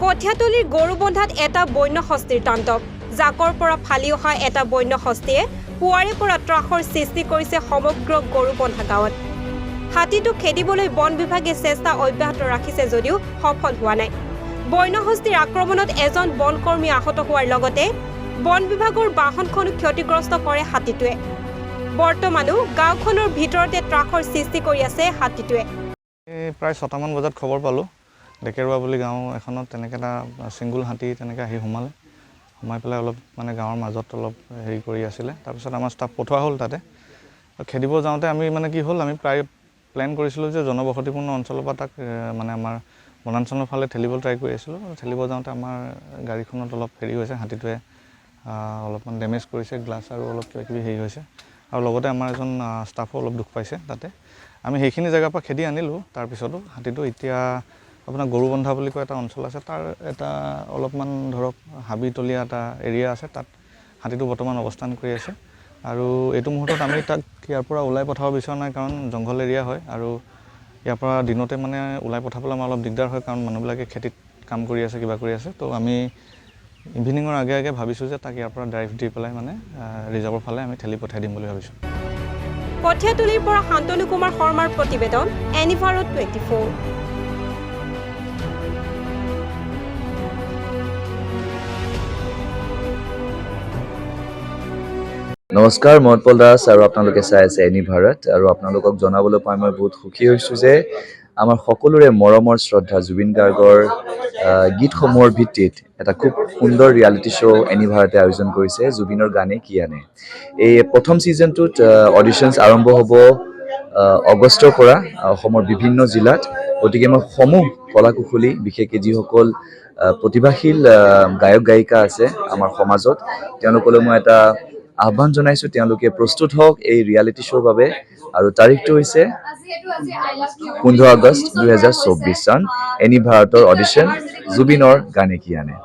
কঠীয়াতলীৰ গৰুবন্ধাত এটা বন্য হস্তীৰ তাণ্ডৱ জাকৰ পৰা ফালি অহা এটা বন্য হস্তীয়ে পুৱাৰে পৰা ত্ৰাসৰ সৃষ্টি কৰিছে সমগ্ৰ গৰুবন্ধা গাঁৱত হাতীটো খেদিবলৈ বন বিভাগে চেষ্টা অব্যাহত ৰাখিছে যদিও সফল হোৱা নাই বন্য হস্তীৰ আক্ৰমণত এজন বনকৰ্মী আহত হোৱাৰ লগতে বন বিভাগৰ বাহনখনো ক্ষতিগ্ৰস্ত কৰে হাতীটোৱে বৰ্তমানো গাঁওখনৰ ভিতৰতে ত্ৰাসৰ সৃষ্টি কৰি আছে হাতীটোৱে প্ৰায় 6টা মান বজাত খবৰ পালোঁ ডেকেৰুৱা বুলি গাঁও এখনত তেনেকৈ এটা সিংগুল হাতী তেনেকৈ আহি সোমাই পেলাই অলপ মানে গাঁৱৰ মাজত অলপ হেৰি কৰি আছিলে তাৰপিছত আমাৰ ষ্টাফ পঠোৱা হ'ল তাতে খেদিব যাওঁতে আমি মানে কি হ'ল আমি প্ৰায় প্লেন কৰিছিলোঁ যে জনবসতিপূৰ্ণ অঞ্চলৰ পৰা তাক মানে আমাৰ বনাঞ্চলৰ ফালে ঠেলিব ট্ৰাই কৰি আছিলোঁ ঠেলিব যাওঁতে আমাৰ গাড়ীখনত অলপ হেৰি হৈছে হাতীটোৱে অলপমান ডেমেজ কৰিছে গ্লাছ আৰু অলপ কিবাকিবি হেৰি হৈছে আৰু লগতে আমাৰ এজন ষ্টাফো অলপ দুখ পাইছে তাতে আমি সেইখিনি জেগাৰ পৰা খেদি আনিলোঁ তাৰপিছতো হাতীটো এতিয়া আপোনাৰ গৰুবন্ধা বুলি কয় এটা অঞ্চল আছে তাৰ এটা অলপমান ধৰক হাবিতলীয়া এটা এৰিয়া আছে তাত হাতীটো বৰ্তমান অৱস্থান কৰি আছে আৰু এইটো মুহূৰ্তত আমি তাক ইয়াৰ পৰা ওলাই পঠাব বিচৰা নাই কাৰণ জংঘল এৰিয়া হয় আৰু ইয়াৰ পৰা দিনতে মানে ওলাই পঠাবলৈ আমাৰ অলপ দিগদাৰ হয় কাৰণ মানুহবিলাকে খেতিত কাম কৰি আছে কিবা কৰি আছে তো আমি ইভিনিঙৰ আগে আগে ভাবিছোঁ যে তাক ইয়াৰ পৰা ড্ৰাইভ দি পেলাই মানে ৰিজাৰ্ভৰ ফালে আমি ঠেলি পঠাই দিম বুলি ভাবিছোঁ কঠীয়াতলীৰ পৰা শান্তনু কুমাৰ শৰ্মাৰ প্ৰতিবেদন এনিভাৰত 24 নমস্কাৰ মই উৎপল দাস আৰু আপোনালোকে চাই আছে এনি ভাৰত আৰু আপোনালোকক জনাবলৈ পাই মই বহুত সুখী হৈছোঁ যে আমাৰ সকলোৰে মৰমৰ শ্ৰদ্ধা জুবিন গাৰ্গৰ গীতসমূহৰ ভিত্তিত এটা খুব সুন্দৰ ৰিয়েলিটি শ্ব' এনি ভাৰতে আয়োজন কৰিছে জুবিনৰ গানে কি আনে এই প্ৰথম ছিজনটোত অডিশ্যনছ আৰম্ভ হ'ব আগষ্টৰ পৰা অসমৰ বিভিন্ন জিলাত গতিকে মই সমূহ কলাকুশলী বিশেষকৈ যিসকল প্ৰতিভাশীল গায়ক গায়িকা আছে আমাৰ সমাজত তেওঁলোকলৈ মই এটা আহ্বান জনাইছো তেওঁলোকে প্ৰস্তুত হওক এই ৰিয়েলিটি শ্ব'ৰ বাবে আৰু তাৰিখটো হৈছে 15 আগষ্ট 2024 চন এনি ভাৰতৰ অডিশ্যন জুবিনৰ গানে কি আনে